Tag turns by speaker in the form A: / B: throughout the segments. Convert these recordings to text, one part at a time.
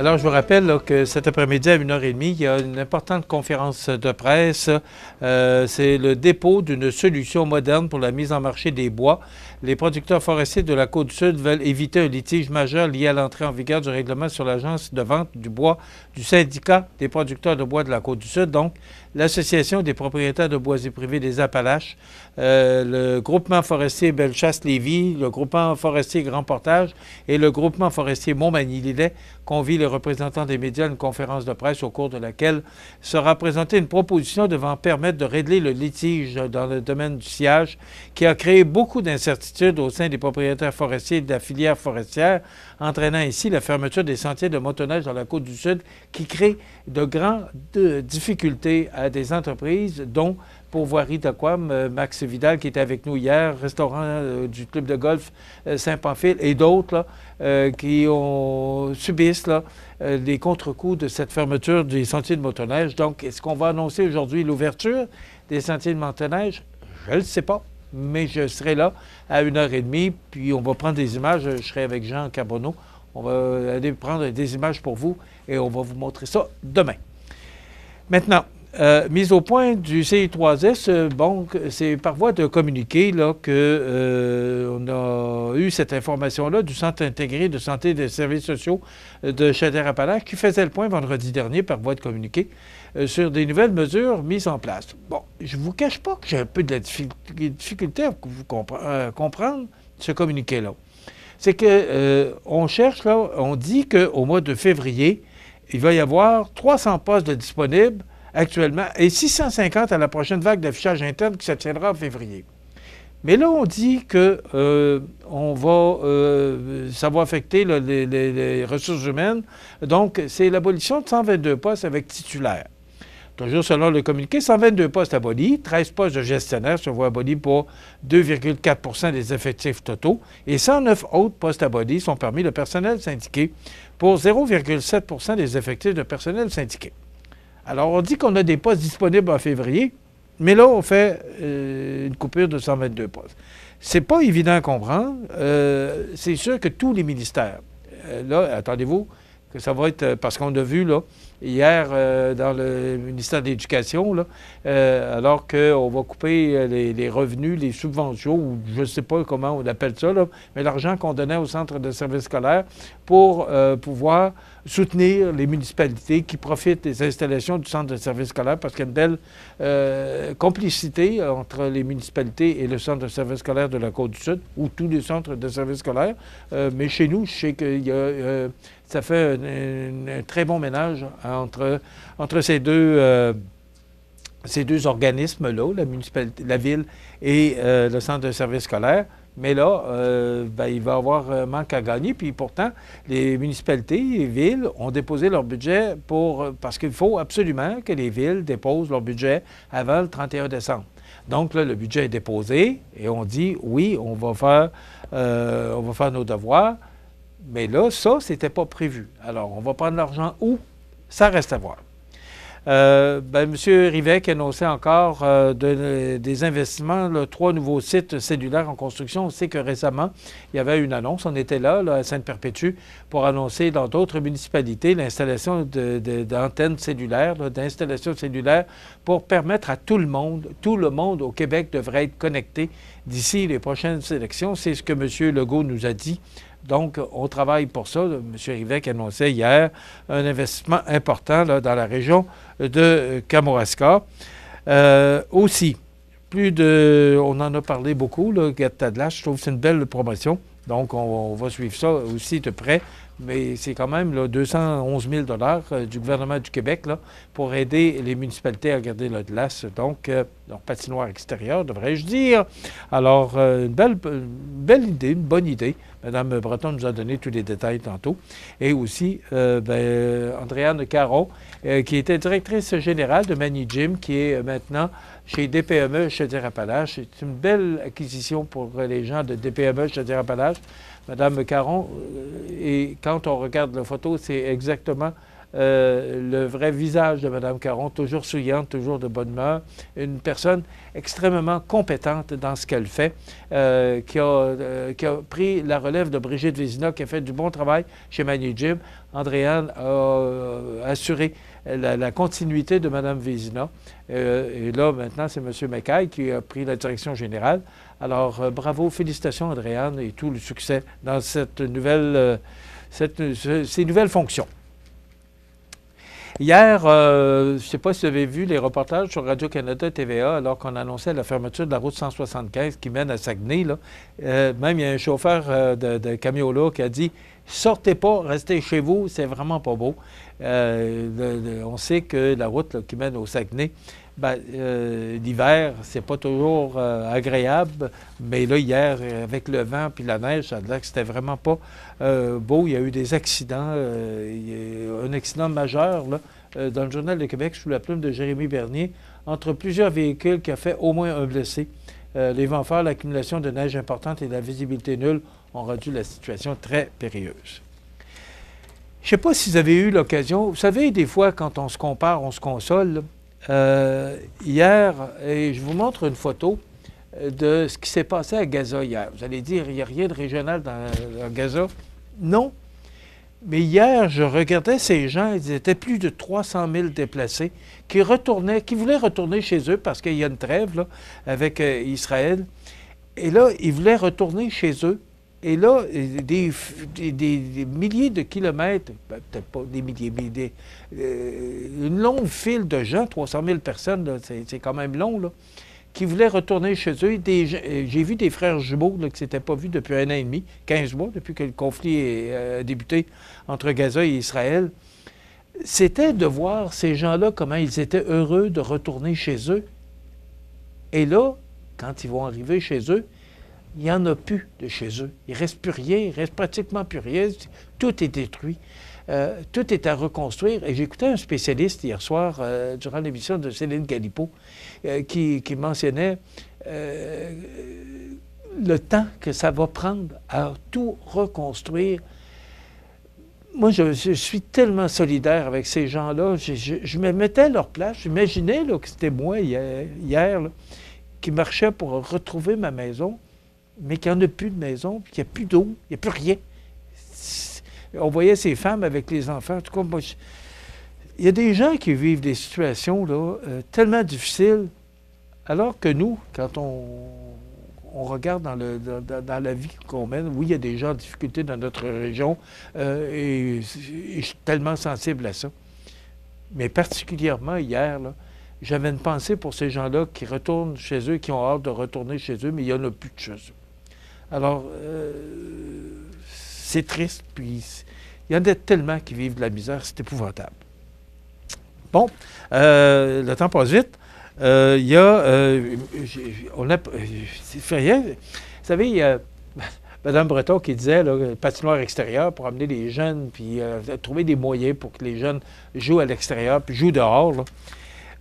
A: Alors, je vous rappelle là, que cet après-midi à 1h30, il y a une importante conférence de presse. C'est le dépôt d'une solution moderne pour la mise en marché des bois. Les producteurs forestiers de la Côte-du-Sud veulent éviter un litige majeur lié à l'entrée en vigueur du règlement sur l'agence de vente du bois du syndicat des producteurs de bois de la Côte-du-Sud, donc l'Association des propriétaires de boisiers privés des Appalaches, le groupement forestier Bellechasse-Lévis, le groupement forestier Grand Portage et le groupement forestier Montmagny-Lillet convient les représentants des médias à une conférence de presse au cours de laquelle sera présentée une proposition devant permettre de régler le litige dans le domaine du sciage qui a créé beaucoup d'incertitudes au sein des propriétaires forestiers et de la filière forestière, entraînant ainsi la fermeture des sentiers de motoneige dans la Côte-du-Sud qui crée de grandes difficultés à des entreprises, dont Pourvoirie d'Aquam, Max Vidal qui était avec nous hier, restaurant du club de golf Saint-Pamphile et d'autres qui subissent les contre-coups de cette fermeture des sentiers de motoneige. Donc, est-ce qu'on va annoncer aujourd'hui l'ouverture des sentiers de motoneige? Je ne le sais pas, mais je serai là à 1h30, puis on va prendre des images. Je serai avec Jean Carbonneau. On va aller prendre des images pour vous et on va vous montrer ça demain. Maintenant, mise au point du CI3S, bon, c'est par voie de communiqué là, on a eu cette information-là du Centre intégré de santé et des services sociaux de Chaudière-Appalaches qui faisait le point vendredi dernier par voie de communiqué sur des nouvelles mesures mises en place. Bon, je ne vous cache pas que j'ai un peu de la difficulté à vous comprendre ce communiqué-là. C'est qu'on cherche, là, on dit qu'au mois de février, il va y avoir 300 postes de disponibles actuellement et 650 à la prochaine vague d'affichage interne qui se tiendra en février. Mais là, on dit que ça va affecter là, les ressources humaines. Donc, c'est l'abolition de 122 postes avec titulaires. Toujours selon le communiqué, 122 postes abolis, 13 postes de gestionnaires se voient abolis pour 2,4 des effectifs totaux et 109 autres postes abolis sont parmi le personnel syndiqué pour 0,7 des effectifs de personnel syndiqué. Alors, on dit qu'on a des postes disponibles en février, mais là, on fait une coupure de 122 postes. C'est pas évident à comprendre. C'est sûr que tous les ministères, là, attendez-vous, que ça va être, parce qu'on a vu, là, hier, dans le ministère de l'Éducation, là, alors qu'on va couper les revenus, les subventions, ou je ne sais pas comment on appelle ça, là, mais l'argent qu'on donnait au centre de services scolaires pour pouvoir soutenir les municipalités qui profitent des installations du centre de services scolaires, parce qu'il y a une belle complicité entre les municipalités et le centre de services scolaires de la Côte-du-Sud, ou tous les centres de services scolaires. Mais chez nous, je sais qu'il y a... ça fait un très bon ménage entre ces deux organismes-là, la municipalité, la ville et le centre de services scolaires. Mais là, il va y avoir un manque à gagner. Puis pourtant, les municipalités, les villes ont déposé leur budget parce qu'il faut absolument que les villes déposent leur budget avant le 31 décembre. Donc là, le budget est déposé et on dit, oui, on va faire nos devoirs. Mais là, ça, c'était pas prévu. Alors, on va prendre l'argent où? Ça reste à voir. M. Rivec annonçait encore des investissements, 3 nouveaux sites cellulaires en construction. On sait que récemment, il y avait une annonce. On était là à Sainte-Perpétue, pour annoncer dans d'autres municipalités l'installation d'antennes cellulaires, d'installations cellulaires pour permettre à tout le monde au Québec devrait être connecté d'ici les prochaines élections. C'est ce que M. Legault nous a dit. Donc, on travaille pour ça. M. Rivec annonçait hier un investissement important là, dans la région de Kamouraska. Aussi, on en a parlé beaucoup, là, Gattadlas, je trouve que c'est une belle promotion. Donc, on va suivre ça aussi de près. Mais c'est quand même là, 211 000 du gouvernement du Québec là, pour aider les municipalités à garder le glace. Donc, leur patinoire extérieure, devrais-je dire. Alors, une belle idée, une bonne idée. Mme Breton nous a donné tous les détails tantôt. Et aussi, Andréane Caron, qui était directrice générale de Mani Gym, qui est maintenant chez DPME Chaudière-Appalaches. C'est une belle acquisition pour les gens de DPME Chaudière-Appalaches. Mme Caron, et quand on regarde la photo, c'est exactement le vrai visage de Mme Caron, toujours souriante, toujours de bonne humeur, une personne extrêmement compétente dans ce qu'elle fait, qui a pris la relève de Brigitte Vézina, qui a fait du bon travail chez Magny Jim. Andréane a assuré la continuité de Mme Vézina. Et là, maintenant, c'est M. McKay qui a pris la direction générale. Alors, bravo, félicitations, Andréane, et tout le succès dans ces nouvelles fonctions. Hier, je ne sais pas si vous avez vu les reportages sur Radio-Canada et TVA, alors qu'on annonçait la fermeture de la route 175 qui mène à Saguenay. Là. Même il y a un chauffeur de camion-là qui a dit « Sortez pas, restez chez vous, c'est vraiment pas beau. » On sait que la route là, qui mène au Saguenay, l'hiver, c'est pas toujours agréable, mais là, hier, avec le vent puis la neige, ça a l'air que c'était vraiment pas beau. Il y a eu des accidents. Il y a un accident majeur là, dans le Journal de Québec, sous la plume de Jérémy Bernier, entre plusieurs véhicules qui a fait au moins un blessé. Les vents forts, l'accumulation de neige importante et la visibilité nulle ont rendu la situation très périlleuse. Je ne sais pas si vous avez eu l'occasion. Vous savez, des fois, quand on se compare, on se console. Là. Hier, et je vous montre une photo de ce qui s'est passé à Gaza hier. Vous allez dire, il n'y a rien de régional dans Gaza. Non. Mais hier, je regardais ces gens, ils étaient plus de 300 000 déplacés qui voulaient retourner chez eux parce qu'il y a une trêve là, avec Israël. Et là, ils voulaient retourner chez eux. Et là, des milliers de kilomètres, peut-être pas des milliers, mais une longue file de gens, 300 000 personnes, c'est quand même long, là, qui voulaient retourner chez eux. J'ai vu des frères jumeaux là, qui ne s'étaient pas vus depuis 1 an et demi, 15 mois, depuis que le conflit a débuté entre Gaza et Israël. C'était de voir ces gens-là, comment ils étaient heureux de retourner chez eux. Et là, quand ils vont arriver chez eux, il n'y en a plus de chez eux. Il ne reste plus rien, il ne reste pratiquement plus rien. Tout est détruit. Tout est à reconstruire. Et j'écoutais un spécialiste hier soir, durant l'émission de Céline Galipeau, qui mentionnait le temps que ça va prendre à tout reconstruire. Moi, je suis tellement solidaire avec ces gens-là. Je me mettais à leur place. J'imaginais que c'était moi hier là, qui marchais pour retrouver ma maison, mais qu'il n'y en a plus de maison, puis qu'il n'y a plus d'eau, il n'y a plus rien. On voyait ces femmes avec les enfants. En tout cas, moi, il y a des gens qui vivent des situations là, tellement difficiles, alors que nous, quand on regarde dans la vie qu'on mène, oui, il y a des gens en difficulté dans notre région, et je suis tellement sensible à ça. Mais particulièrement hier, là, j'avais une pensée pour ces gens-là qui retournent chez eux, qui ont hâte de retourner chez eux, mais il n'y en a plus de chez eux. Alors, c'est triste, puis il y en a tellement qui vivent de la misère, c'est épouvantable. Bon, le temps passe vite. Il y a... c'est fait rien. Vous savez, il y a Mme Breton qui disait, là, patinoire extérieure pour amener les jeunes, puis trouver des moyens pour que les jeunes jouent à l'extérieur, puis jouent dehors, là.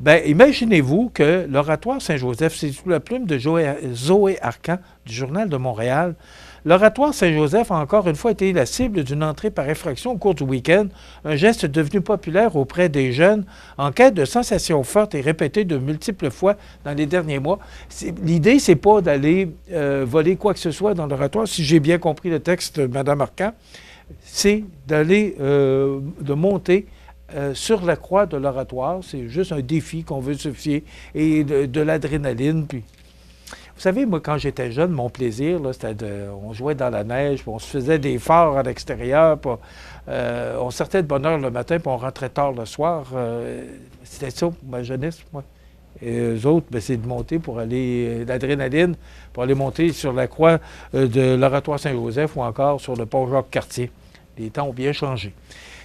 A: Bien, imaginez-vous que l'Oratoire Saint-Joseph, c'est sous la plume de Zoé Arcan du Journal de Montréal. L'Oratoire Saint-Joseph a encore une fois été la cible d'une entrée par effraction au cours du week-end, un geste devenu populaire auprès des jeunes en quête de sensations fortes et répétées de multiples fois dans les derniers mois. L'idée, c'est pas d'aller voler quoi que ce soit dans l'Oratoire, si j'ai bien compris le texte de Mme Arcan, c'est d'aller, de monter sur la croix de l'Oratoire. C'est juste un défi qu'on veut se fier, et de l'adrénaline. Puis, vous savez, moi, quand j'étais jeune, mon plaisir, là, c'était on jouait dans la neige, puis on se faisait des forts à l'extérieur, puis on sortait de bonne heure le matin, puis on rentrait tard le soir. C'était ça pour ma jeunesse, moi. Et eux autres, ben, c'est de monter pour aller, l'adrénaline, pour aller monter sur la croix de l'Oratoire Saint-Joseph ou encore sur le pont Jacques-Cartier. Les temps ont bien changé.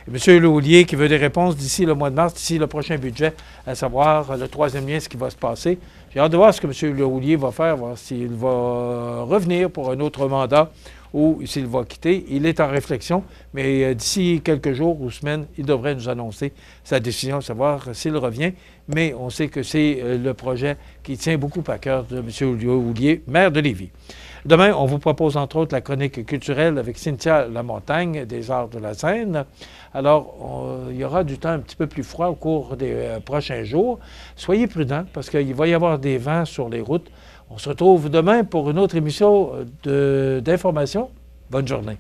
A: M. Laulier qui veut des réponses d'ici le mois de mars, d'ici le prochain budget, à savoir le 3e lien, ce qui va se passer. J'ai hâte de voir ce que M. Laulier va faire, voir s'il va revenir pour un autre mandat ou s'il va quitter. Il est en réflexion, mais d'ici quelques jours ou semaines, il devrait nous annoncer sa décision, savoir s'il revient. Mais on sait que c'est le projet qui tient beaucoup à cœur de M. Laulier, maire de Lévis. Demain, on vous propose entre autres la chronique culturelle avec Cynthia Lamontagne des Arts de la Seine. Alors, il y aura du temps un petit peu plus froid au cours des prochains jours. Soyez prudents parce qu'il va y avoir des vents sur les routes. On se retrouve demain pour une autre émission d'information. Bonne journée.